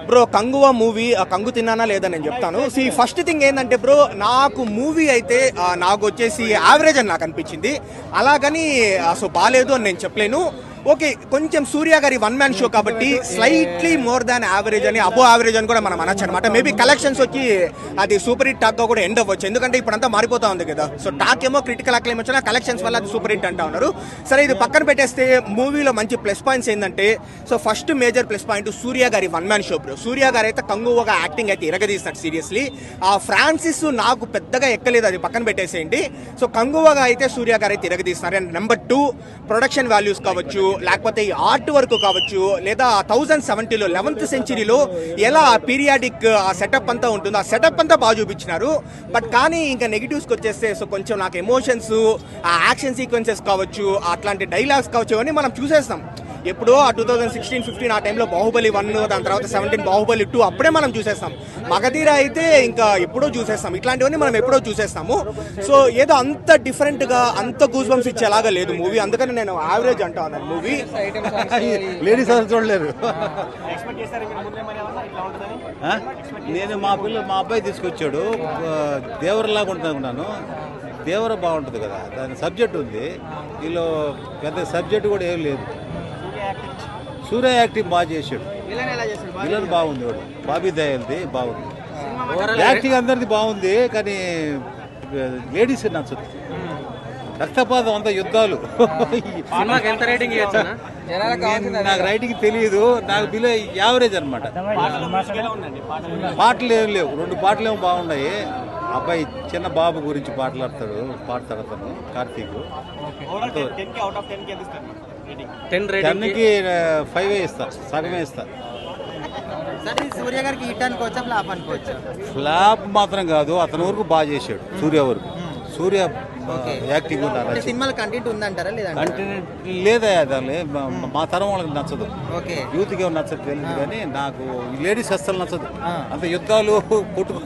Bro Kanguva movie కంగు తిన్నానా లేదా నేను చెప్తాను. ఫస్ట్ థింగ్ ఏంటంటే బ్రో, నాకు మూవీ అయితే నాకు వచ్చేసి యావరేజ్ అని నాకు అనిపించింది. అలాగని బాగాలేదు అని నేను చెప్పలేను. ఓకే, కొంచెం సూర్య గారి వన్ మ్యాన్ షో కాబట్టి స్లైట్లీ మోర్ దాన్ యావరేజ్ అని, అబో యావరేజ్ అని కూడా మనం అనొచ్చు అనమాట. మేబీ కలెక్షన్స్ వచ్చి అది సూపర్ హిట్ టాక్ గా కూడా ఎండ్ అవ్వచ్చు, ఎందుకంటే ఇప్పుడంతా మారిపోతా ఉంది కదా. సో టాక్ ఏమో క్రిటికల్ అక్లెయిమ్ వచ్చినా కలెక్షన్స్ వల్ల అది సూపర్ హిట్ అంటా ఉన్నారు. సరే, ఇది పక్కన పెట్టేస్తే మూవీలో మంచి ప్లస్ పాయింట్స్ ఏంటంటే, ఫస్ట్ మేజర్ ప్లస్ పాయింట్ సూర్య గారి వన్ మ్యాన్ షో బ్రో. సూర్య గారు అయితే కంగువగా యాక్టింగ్ అయితే ఇరగదీస్తాడు సీరియస్లీ. ఫ్రాన్సిస్ నాకు పెద్దగా ఎక్కలేదు, అది పక్కన పెట్టేసేయండి. కంగువగా అయితే సూర్య గారు అయితే ఇరగదీస్తున్నారు. అండ్ నెంబర్ 2, ప్రొడక్షన్ వాల్యూస్ కావచ్చు, లేకపోతే ఈ ఆర్ట్ వర్క్ కావచ్చు, లేదా 1070లో 11th సెంచరీలో ఎలా పీరియాడిక్ ఆ సెటప్ అంతా ఉంటుందో ఆ సెటప్ అంతా బాగా చూపించినారు. బట్ కానీ ఇంకా నెగిటివ్స్కి వచ్చేస్తే కొంచెం నాకు ఎమోషన్స్, ఆ యాక్షన్ సీక్వెన్సెస్ కావచ్చు, అట్లాంటి డైలాగ్స్ కావచ్చు అని మనం చూసేస్తాం. ఎప్పుడో ఆ 2016-15 ఆ టైంలో బాహుబలి 1, దాని తర్వాత 17 బాహుబలి 2 అప్పుడే మనం చూసేస్తాం. మగధీర అయితే ఇంకా ఎప్పుడో చూసేస్తాం. ఇట్లాంటివన్నీ మనం ఎప్పుడో చూసేస్తాము. ఏదో అంత డిఫరెంట్గా అంత గూస్ బంప్స్ ఇచ్చేలాగా లేదు మూవీ. అందుకని నేను యావరేజ్ అంటా ఉన్నాను మూవీ. లేడీస్ అసలు చూడలేరు. నేను మా అబ్బాయి తీసుకొచ్చాడు, దేవరలాగా ఉంటుంది అనుకున్నాను. దేవర బాగుంటుంది కదా, దాని సబ్జెక్ట్ ఉంది. వీళ్ళు పెద్ద సబ్జెక్ట్ కూడా ఏం లేదు. సూర్య యాక్టింగ్ బాగా చేశాడు, విలన్ బాగుంది. వాడు బాబీ దయాల్ది బాగుంది, యాక్టింగ్ అందరిది బాగుంది. కానీ లేడీస్ నచ్చదు. రక్తపాతం అంతా యుద్ధాలు. నాకు రైటింగ్ తెలియదు, నాకు బిలో యావరేజ్ అనమాట. పాటలు ఏం లేవు, 2 పాటలు ఏమో బాగున్నాయి. అబ్బాయి చిన్న బాబు గురించి పాడతాడు అతను కార్తీక్. 10కి 5 ఇస్తా, సగమే ఇస్తా. సూర్య గారికి హిట్ అనుకోవచ్చా, ఫ్లాప్ అనుకోవచ్చా? ఫ్లాప్ మాత్రం కాదు, అతని వరకు బాగా చేశాడు సూర్య వరకు. సూర్య యాక్టింగ్ సినిమాలో కంటెంట్ ఉందంటారా? కంటెంట్ లేదా, మా తరం వాళ్ళకి నచ్చదు, యూత్కి ఏమో నచ్చదు తెలియదు. కానీ నాకు లేడీస్ అస్సలు నచ్చదు. అంత యుద్ధాలు,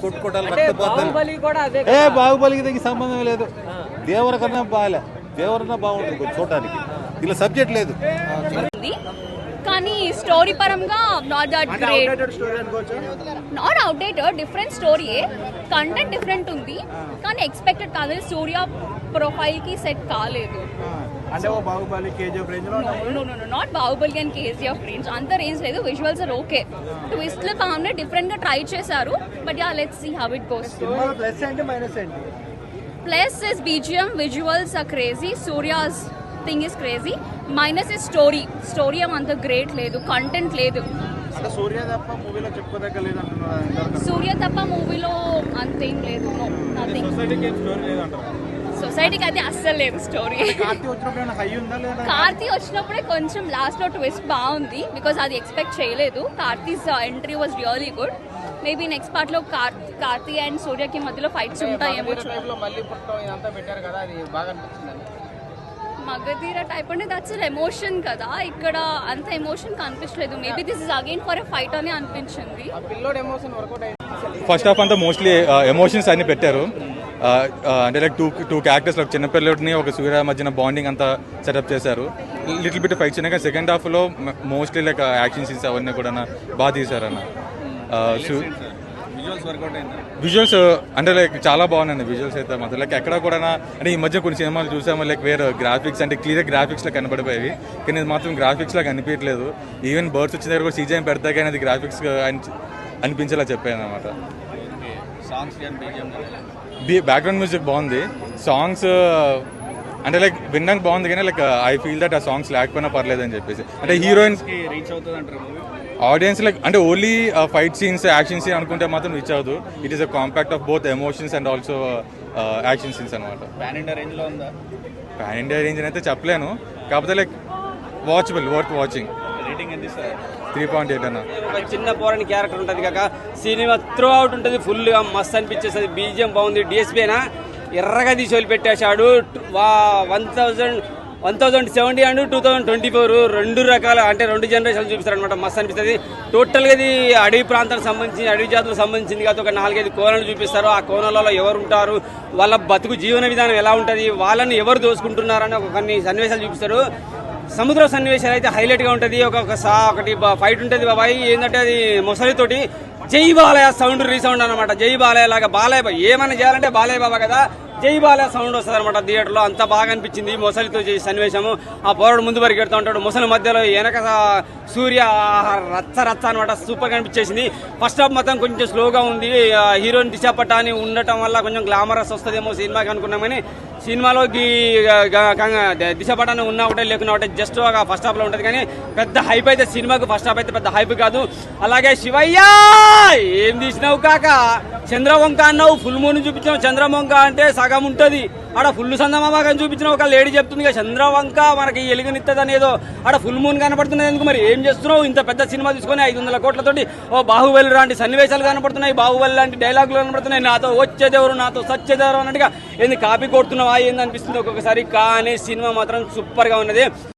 కొట్టుకోవడాలు, రక్తపాతాలు. బాహుబలికి దగ్గర సంబంధం లేదు. దేవర కన్నా బాగాలే, దేవరన్నా బాగుంటుంది కొంచెం చూడడానికి. ఇలా సబ్జెక్ట్ లేదు. కానీ స్టోరీ పరంగా not that great, not outdated, different స్టోరీయే. కంటెంట్ డిఫరెంట్ ఉంది, కానీ ఎక్స్పెక్టెడ్ కాదు. సూర్య ప్రొఫైల్ కి సెట్ కాలేదు. Not Baahubali and KGF range, అంత రేంజ్ లేదు. విజువల్స్ ఆర్ ఓకే, ట్విస్ట్లు బాగున్నాయి, డిఫరెంట్ గా ట్రై చేశారు. But yeah, let's see how it goes. Plus is BGM, visuals are crazy. Surya's thing is crazy. Minus is story ఏమో అంత గ్రేట్ లేదు, కంటెంట్ లేదు. సూర్య తప్ప మూవీలో అంతేం లేదు. సొసైటీకి అయితే అస్సలు లేదు స్టోరీ. కార్తీ వచ్చినప్పుడే కొంచెం లాస్ట్ లో ట్విస్ట్ బాగుంది, బికాస్ అది ఎక్స్పెక్ట్ చేయలేదు. Karthi's entry was really good. Maybe next part లో కార్తీ అండ్ సూర్యకి మధ్యలో ఫైట్స్ ఉంటాయేమో. మగధీర టైప్ అంటే దట్స్ ఎమోషన్ కదా, ఇక్కడ అంత ఎమోషన్ కనిపించలేదు. Maybe this is again for a fight అని అనిపించింది. ఫస్ట్ హాఫ్ అంతా మోస్ట్లీ ఎమోషన్స్ అన్ని పెట్టారు. అంటే లైక్ టూ క్యారెక్టర్స్, ఒక చిన్నపిల్లడిని ఒక సూర్య మధ్యన బాండింగ్ అంతా సెటప్ చేశారు. లిటిల్ బిట్ ఫైట్స్ ఉన్నాయి. సెకండ్ హాఫ్లో మోస్ట్లీ లైక్ యాక్షన్ సీన్స్ అవన్నీ కూడా బాగా తీశారన్న. విజువల్స్ అంటే లైక్ చాలా బాగున్నాయి విజువల్స్ అయితే మాత్రం. లైక్ ఎక్కడ కూడా అంటే ఈ మధ్య కొన్ని సినిమాలు చూసాము, లైక్ వేరే గ్రాఫిక్స్ అంటే క్లియర్ గ్రాఫిక్స్లో కనబడిపోయేవి, కానీ ఇది మాత్రం గ్రాఫిక్స్లో కనిపించలేదు. ఈవెన్ బర్డ్స్ వచ్చిన దగ్గర కూడా CGI పెడతా కానీ అది గ్రాఫిక్స్ అనిపించేలా చెప్పాను అనమాట. బ్యాక్గ్రౌండ్ మ్యూజిక్ బాగుంది. సాంగ్స్ అంటే లైక్ వినడానికి బాగుంది, కానీ లైక్ ఐ ఫీల్ దట్ ఆ సాంగ్స్ లేకపోయినా పర్లేదు అని చెప్పేసి. అంటే హీరోయిన్స్ రీచ్ అవుతుంది అంటారు ఆడియన్స్ లైక్ అంటే only fight scenes, action scene అనుకుంటే మాత్రం రీచ్ అవ్వదు. It is a compact of both emotions and also action scenes అనమాట. పాన్ ఇండియా రేంజ్లో ఉందా? పాన్ ఇండియా రేంజ్ అయితే చెప్పలేను, కాకపోతే like watchable, worth watching. Rating ఎంత ఇస్తారు? 3.8 అన్న. ఒక చిన్న పోరాని క్యారెక్టర్ ఉంటుంది కాక, సినిమా త్రూ అవుట్ ఉంటుంది, ఫుల్గా మస్త్ అనిపించేస్తుంది. BGM బాగుంది. DSP అయినా ఎర్రగా తీసి వదిలిపెట్టేశాడు. 1070 అండ్ 2024 2 రకాల అంటే 2 జనరేషన్లు చూపిస్తారు అనమాట. మస్తు అనిపిస్తుంది. టోటల్గా ఇది అడవి ప్రాంతానికి సంబంధించి, అడవి జాతులకు సంబంధించింది కాదు. ఒక 4-5 కోణాలు చూపిస్తారు. ఆ కోణాలలో ఎవరు ఉంటారు, వాళ్ళ బతుకు జీవన విధానం ఎలా ఉంటుంది, వాళ్ళని ఎవరు దోసుకుంటున్నారని కొన్ని సన్నివేశాలు చూపిస్తారు. సముద్ర సన్నివేశాలు అయితే హైలైట్గా ఉంటుంది. ఒకటి ఫైట్ ఉంటుంది బాబాయ్, ఏంటంటే అది మొసలితోటి జై బాలయ్య సౌండ్ రీసౌండ్ అనమాట. జై బాలయ్య లాగా బాలయ్య ఏమైనా చేయాలంటే బాలయ్య బాబా కదా, జై బాలయ్య సౌండ్ వస్తుంది అనమాట థియేటర్లో. అంత బాగా అనిపించింది మొసలితో చేసే సన్నివేశము. ఆ పోరాడు ముందు పరిగెడుతూ ఉంటాడు, మొసలి మధ్యలో వెనక సూర్య రచ్చ రచ్చ అనమాట. సూపర్గా అనిపించేసింది. ఫస్ట్ హాఫ్ మొత్తం కొంచెం స్లోగా ఉంది. హీరోయిన్ దిశ పటాని ఉండటం వల్ల కొంచెం గ్లామరస్ వస్తుందేమో సినిమాకి అనుకున్నాం, కానీ సినిమాలో దిశ పటాన్ని ఉన్నా ఒకటే లేకున్నా ఒకటే జస్ట్ ఒక ఫస్ట్ హాఫ్లో ఉంటుంది. కానీ పెద్ద హైప్ అయితే సినిమాకు ఫస్ట్ హాఫ్ అయితే పెద్ద హైప్ కాదు. అలాగే శివయ్య ఏం తీసినావు కాక, చంద్రవంక అన్నావు, ఫుల్ మూన్ చూపించావు. చంద్రవంక అంటే సగం ఉంటుంది, ఆడ ఫుల్ సందమాగా చూపించిన ఒక లేడీ చెప్తుంది కదా చంద్రవంక మనకి ఎలుగునిస్తుంది అనేదో, ఆడ ఫుల్ మూన్ కనపడుతున్నది ఎందుకు మరి? ఏం చేస్తున్నావు? ఇంత పెద్ద సినిమా తీసుకొని 500 కోట్లతోటి ఓ బాహుబలి లాంటి సన్నివేశాలు కనపడుతున్నాయి, బాహుబలి లాంటి డైలాగులు కనపడుతున్నాయి. నాతో వచ్చేదెవరు, నాతో సచ్చేదెవరు అన్నట్టుగా ఏంది కాపీ కొడుతున్నావా ఏంది అనిపిస్తుంది ఒక్కొక్కసారి. కానీ సినిమా మాత్రం సూపర్గా ఉన్నది.